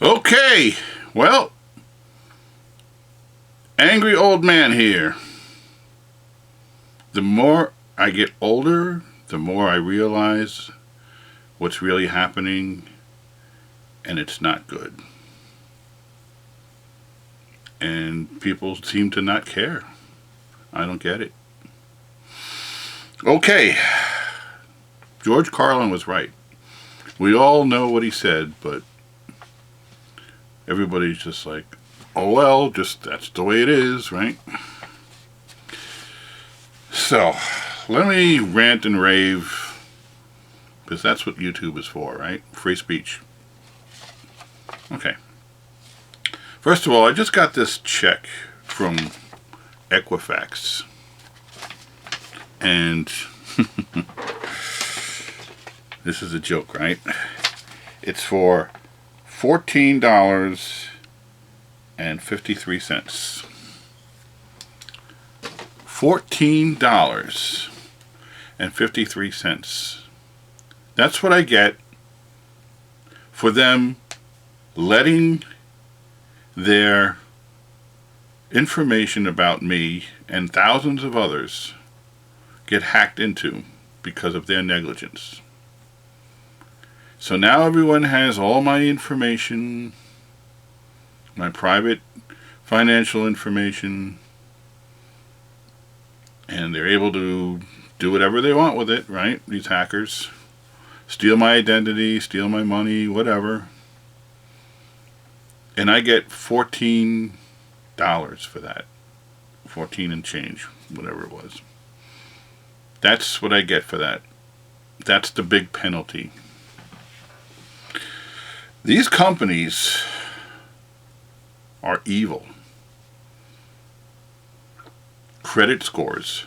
Okay, well, angry old man here. The more I get older, the more I realize what's really happening, and it's not good. And people seem to not care. I don't get it. Okay, George Carlin was right. We all know what he said, but everybody's just like, oh well, just that's the way it is, right? So, let me rant and rave, because that's what YouTube is for, right? Free speech. Okay. First of all, I just got this check from Equifax. And this is a joke, right? It's for $14.53. $14.53. That's what I get for them letting their information about me and thousands of others get hacked into because of their negligence. So now everyone has all my information, my private financial information, and they're able to do whatever they want with it, right? These hackers. Steal my identity, steal my money, whatever. And I get $14 for that. 14 and change, whatever it was. That's what I get for that. That's the big penalty. These companies are evil. Credit scores.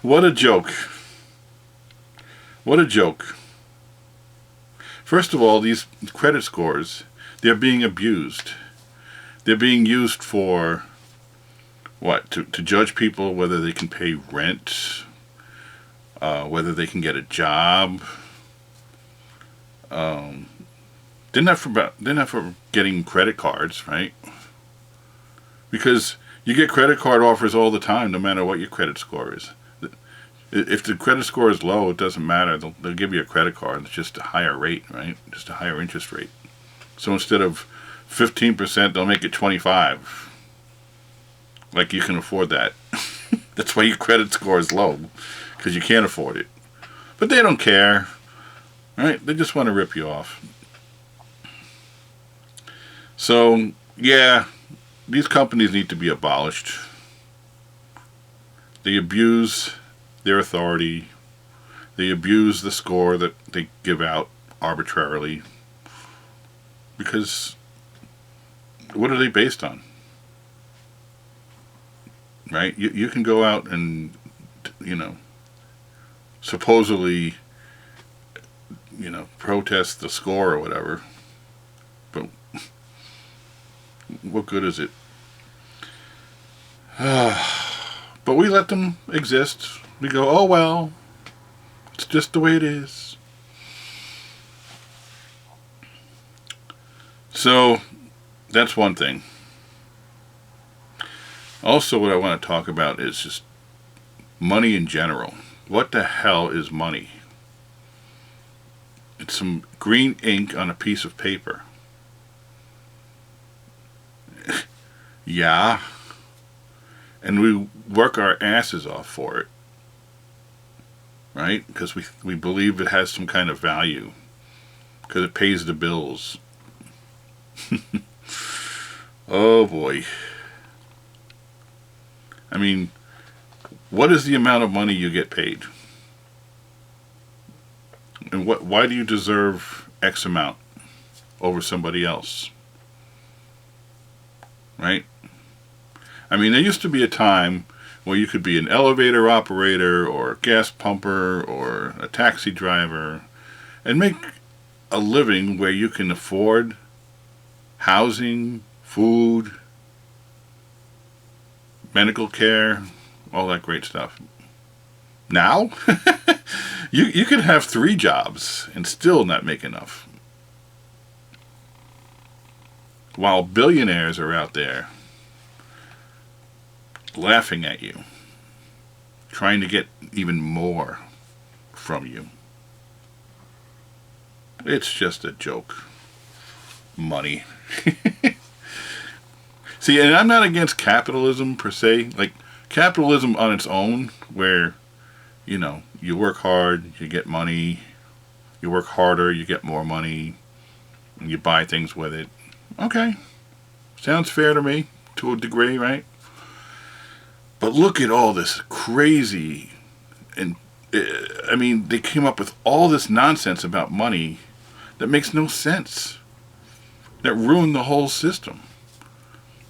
What a joke. What a joke. First of all, these credit scores, they're being abused. They're being used for what? To judge people whether they can pay rent, whether they can get a job. They're not for getting credit cards, right? Because you get credit card offers all the time, no matter what your credit score is. If the credit score is low, it doesn't matter. They'll give you a credit card. It's just a higher rate, right? Just a higher interest rate. So instead of 15%, they'll make it 25%. Like you can afford that. That's why your credit score is low, because you can't afford it. But they don't care, right? They just want to rip you off. So, yeah, these companies need to be abolished. They abuse their authority. They abuse the score that they give out arbitrarily. Because what are they based on? Right? You can go out and, supposedly, protest the score or whatever. But what good is it? But we let them exist. We go, oh well, it's just the way it is. So, that's one thing. Also, what I want to talk about is just money in general. What the hell is money? It's some green ink on a piece of paper. Yeah. And we work our asses off for it. Right? Because we believe it has some kind of value. Because it pays the bills. Oh boy. I mean, what is the amount of money you get paid? And why do you deserve X amount over somebody else? Right? I mean, there used to be a time where you could be an elevator operator or a gas pumper or a taxi driver and make a living where you can afford housing, food, medical care, all that great stuff. Now, you could have 3 jobs and still not make enough. while billionaires are out there laughing at you, trying to get even more from you. It's just a joke. Money. See, and I'm not against capitalism per se. Like, capitalism on its own, where, you work hard, you get money. You work harder, you get more money. And you buy things with it. Okay. Sounds fair to me, to a degree, right? But look at all this crazy, and they came up with all this nonsense about money that makes no sense. That ruined the whole system.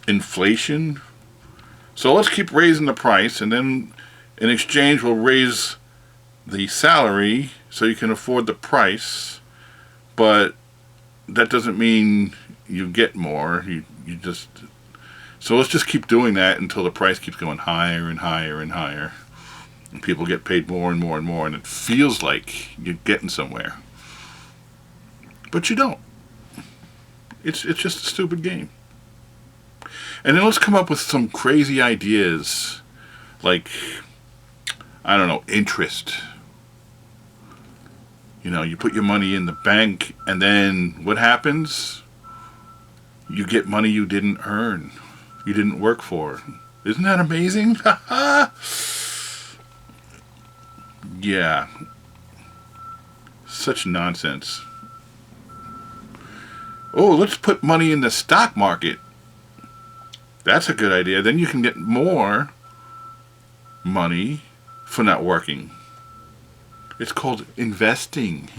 Inflation. So let's keep raising the price, and then in exchange we'll raise the salary so you can afford the price, but that doesn't mean you get more. You just... So let's just keep doing that until the price keeps going higher and higher and higher. And people get paid more and more and more, and it feels like you're getting somewhere. But you don't. It's just a stupid game. And then let's come up with some crazy ideas, like, I don't know, interest. You put your money in the bank, and then what happens? You get money you didn't earn. You didn't work for. Isn't that amazing? Yeah. Such nonsense. Oh, let's put money in the stock market. That's a good idea. Then you can get more money for not working. It's called investing.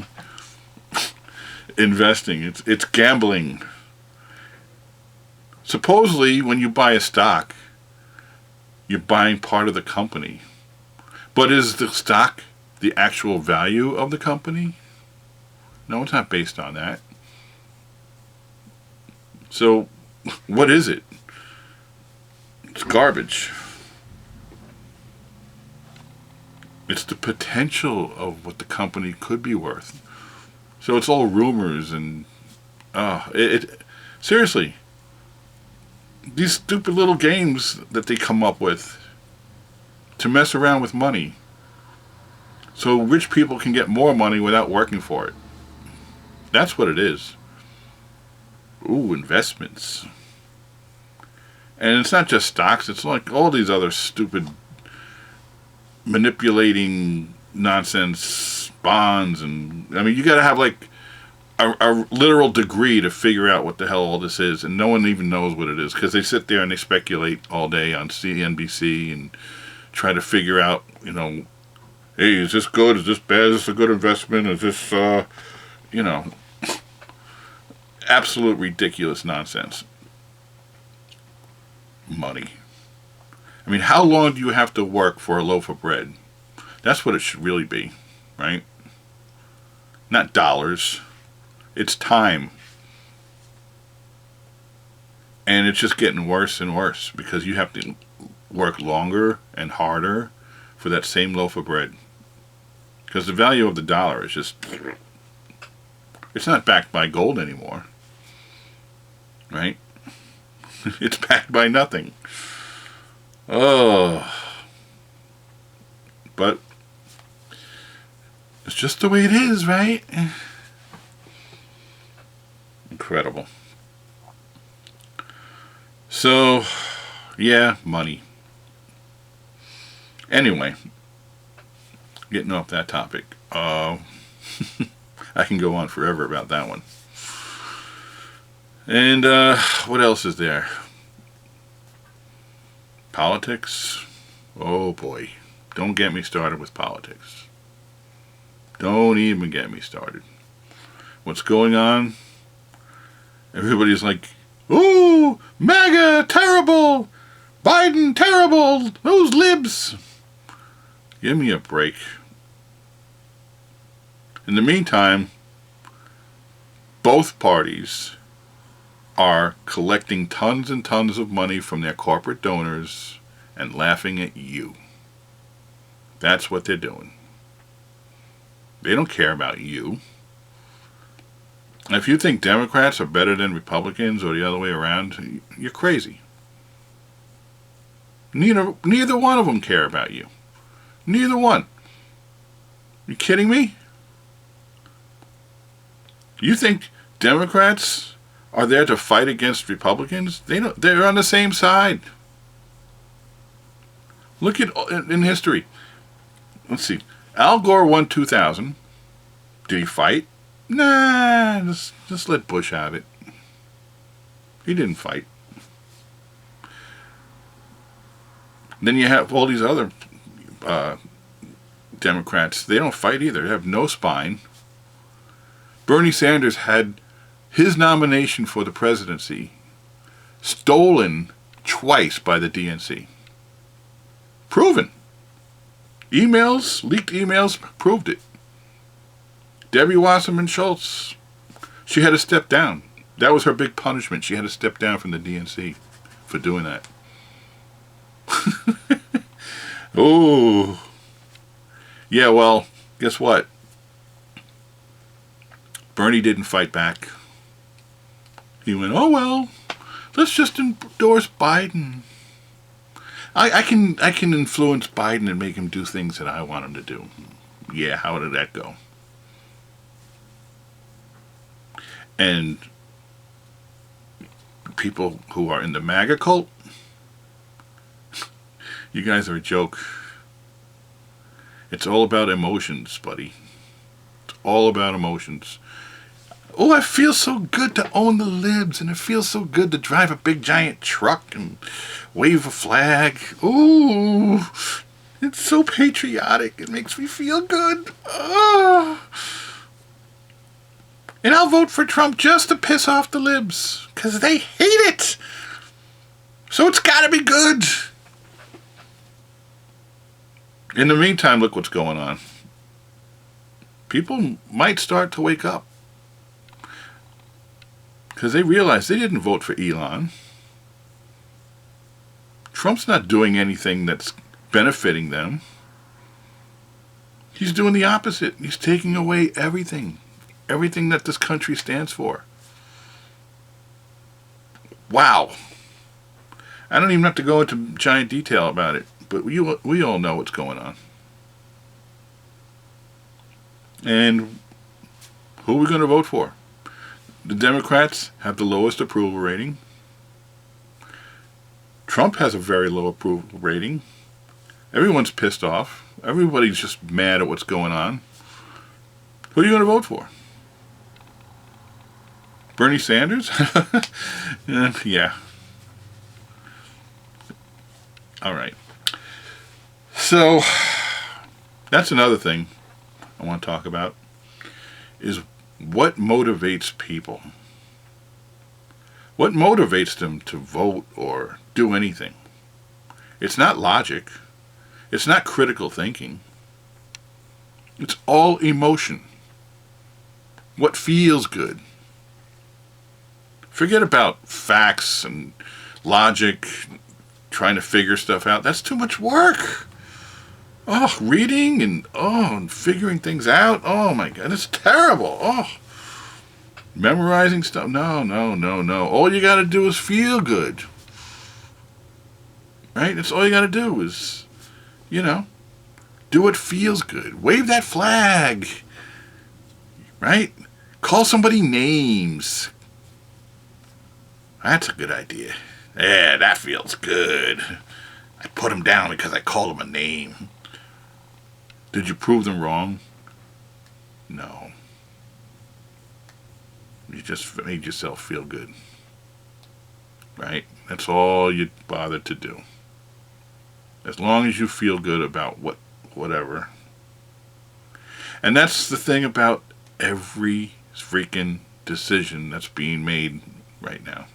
Investing. It's gambling. Supposedly, when you buy a stock, you're buying part of the company. But is the stock the actual value of the company? No, it's not based on that. So, what is it? It's garbage. It's the potential of what the company could be worth. So it's all rumors and... seriously. These stupid little games that they come up with to mess around with money. So rich people can get more money without working for it. That's what it is. Ooh, investments. And it's not just stocks, it's like all these other stupid manipulating nonsense bonds, and you gotta have like a literal degree to figure out what the hell all this is, and no one even knows what it is, because they sit there and they speculate all day on CNBC and try to figure out, hey, is this good, is this bad, is this a good investment, is this, absolute ridiculous nonsense. Money. How long do you have to work for a loaf of bread? That's what it should really be, right? Not dollars. It's time. And it's just getting worse and worse because you have to work longer and harder for that same loaf of bread. Because the value of the dollar is just... It's not backed by gold anymore. Right? It's backed by nothing. Oh. But it's just the way it is, right? Incredible. So, yeah, money. Anyway, getting off that topic. I can go on forever about that one. And what else is there? Politics? Oh boy. Don't get me started with politics. Don't even get me started. What's going on? Everybody's like, ooh, MAGA, terrible! Biden, terrible! Those libs! Give me a break. In the meantime, both parties are collecting tons and tons of money from their corporate donors and laughing at you. That's what they're doing. They don't care about you. If you think Democrats are better than Republicans or the other way around, you're crazy. Neither one of them care about you. Neither one. You kidding me? You think Democrats are there to fight against Republicans? They're on the same side. Look at in history. Let's see. Al Gore won 2000. Did he fight? Nah, just let Bush have it. He didn't fight. Then you have all these other Democrats. They don't fight either. They have no spine. Bernie Sanders had his nomination for the presidency stolen twice by the DNC. Proven. Emails, leaked emails, proved it. Debbie Wasserman Schultz, she had to step down. That was her big punishment. She had to step down from the DNC for doing that. Oh. Yeah, well, guess what? Bernie didn't fight back. He went, oh well, let's just endorse Biden. I can influence Biden and make him do things that I want him to do. Yeah, how did that go? And people who are in the MAGA cult, you guys are a joke. It's all about emotions, buddy. It's all about emotions. Oh, I feel so good to own the libs, and it feels so good to drive a big giant truck and wave a flag. Ooh, it's so patriotic. It makes me feel good. Oh. And I'll vote for Trump just to piss off the libs, because they hate it. So it's got to be good. In the meantime, look what's going on. People might start to wake up. Because they realize they didn't vote for Elon. Trump's not doing anything that's benefiting them. He's doing the opposite. He's taking away everything. Everything that this country stands for. Wow. I don't even have to go into giant detail about it. But we all know what's going on. And who are we going to vote for? The Democrats have the lowest approval rating. Trump has a very low approval rating. Everyone's pissed off. Everybody's just mad at what's going on. Who are you going to vote for? Bernie Sanders? Yeah. All right. So, that's another thing I want to talk about, is what motivates people? What motivates them to vote or do anything? It's not logic. It's not critical thinking. It's all emotion. What feels good. Forget about facts and logic, trying to figure stuff out. That's too much work. Oh, reading and figuring things out. Oh my God, it's terrible. Oh, memorizing stuff. No. All you got to do is feel good. Right? That's all you got to do is, do what feels good. Wave that flag. Right? Call somebody names. That's a good idea. Yeah, that feels good. I put them down because I called them a name. Did you prove them wrong? No. You just made yourself feel good. Right? That's all you bothered to do. As long as you feel good about whatever. And that's the thing about every freaking decision that's being made right now.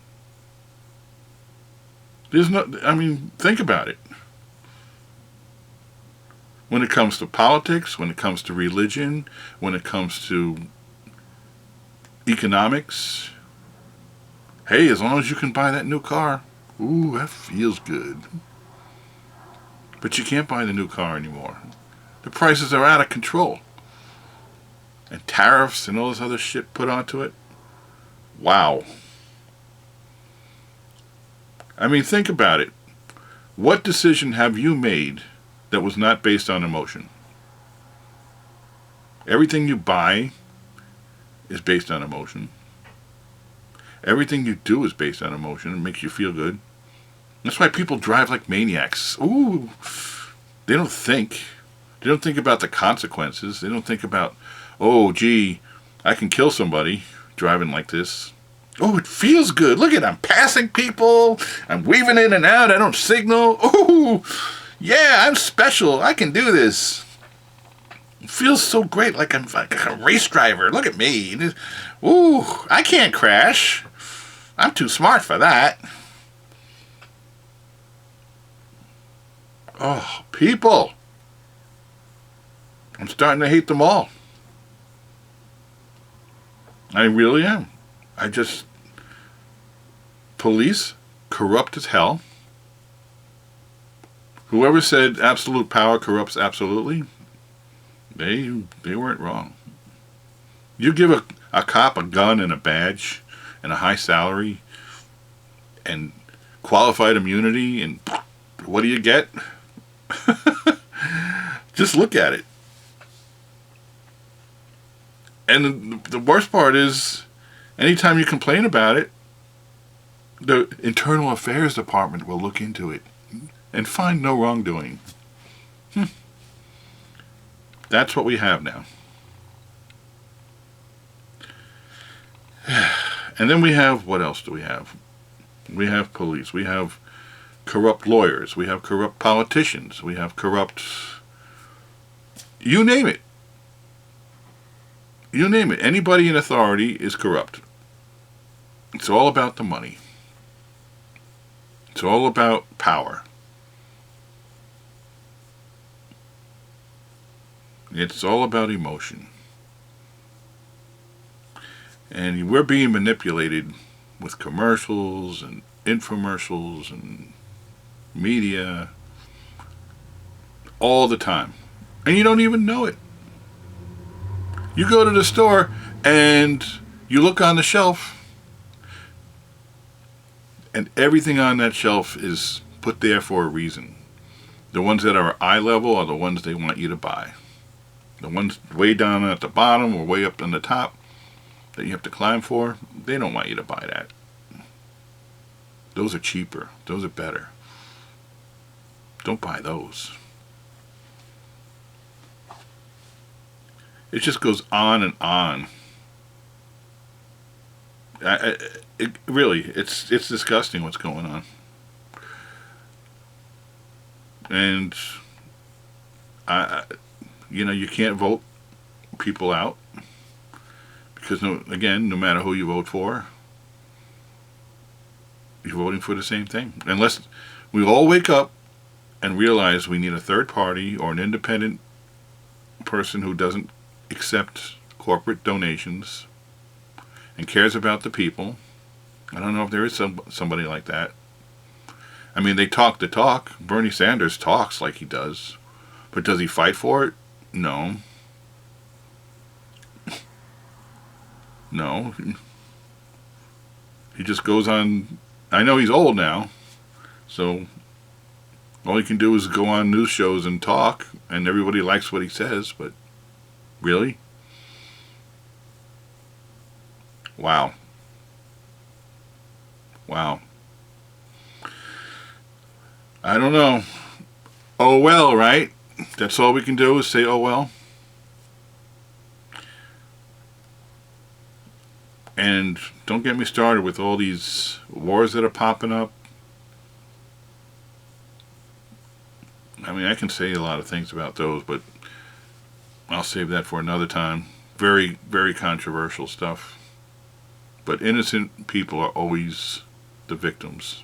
Think about it. When it comes to politics, when it comes to religion, when it comes to economics, hey, as long as you can buy that new car, ooh, that feels good. But you can't buy the new car anymore. The prices are out of control. And tariffs and all this other shit put onto it. Wow. I mean, think about it. What decision have you made that was not based on emotion? Everything you buy is based on emotion. Everything you do is based on emotion. It makes you feel good. That's why people drive like maniacs. Ooh, they don't think. They don't think about the consequences. They don't think about, oh, gee, I can kill somebody driving like this. Oh, it feels good. Look at it. I'm passing people. I'm weaving in and out. I don't signal. Oh, yeah, I'm special. I can do this. It feels so great, like I'm like a race driver. Look at me. Ooh, I can't crash. I'm too smart for that. Oh, people. I'm starting to hate them all. I really am. Police, corrupt as hell. Whoever said absolute power corrupts absolutely, they weren't wrong. You give a cop a gun and a badge and a high salary and qualified immunity, and what do you get? Just look at it. And the worst part is, anytime you complain about it, the Internal Affairs Department will look into it and find no wrongdoing. That's what we have now. And then we have, what else do we have? We have police. We have corrupt lawyers. We have corrupt politicians. We have corrupt... You name it. You name it. Anybody in authority is corrupt. It's all about the money. It's all about power. It's all about emotion. And we're being manipulated with commercials and infomercials and media all the time. And you don't even know it. You go to the store and you look on the shelf, and everything on that shelf is put there for a reason. The ones that are eye level are the ones they want you to buy. The ones way down at the bottom or way up on the top that you have to climb for, they don't want you to buy that. Those are cheaper. Those are better. Don't buy those. It just goes on and on. It's disgusting what's going on. And you can't vote people out because no matter who you vote for, you're voting for the same thing. Unless we all wake up and realize we need a third party or an independent person who doesn't accept corporate donations and cares about the people. I don't know if there is somebody like that. I mean, they talk the talk. Bernie Sanders talks like he does. But does he fight for it? No. No. He just goes on. I know he's old now, so all he can do is go on news shows and talk, and everybody likes what he says, but really? Wow. Wow. I don't know. Oh well, right? That's all we can do is say, oh well. And don't get me started with all these wars that are popping up. I mean, I can say a lot of things about those, but I'll save that for another time. Very, very controversial stuff. But innocent people are always the victims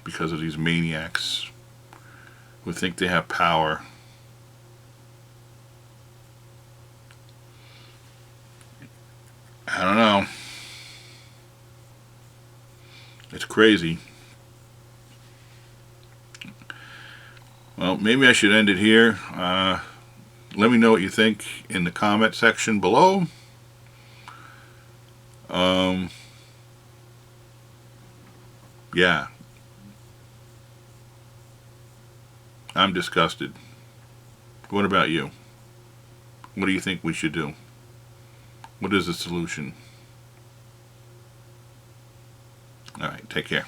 because of these maniacs who think they have power. I don't know. It's crazy. Well, maybe I should end it here. Let me know what you think in the comment section below. Um, yeah, I'm disgusted. What about you? What do you think we should do? What is the solution? All right, take care.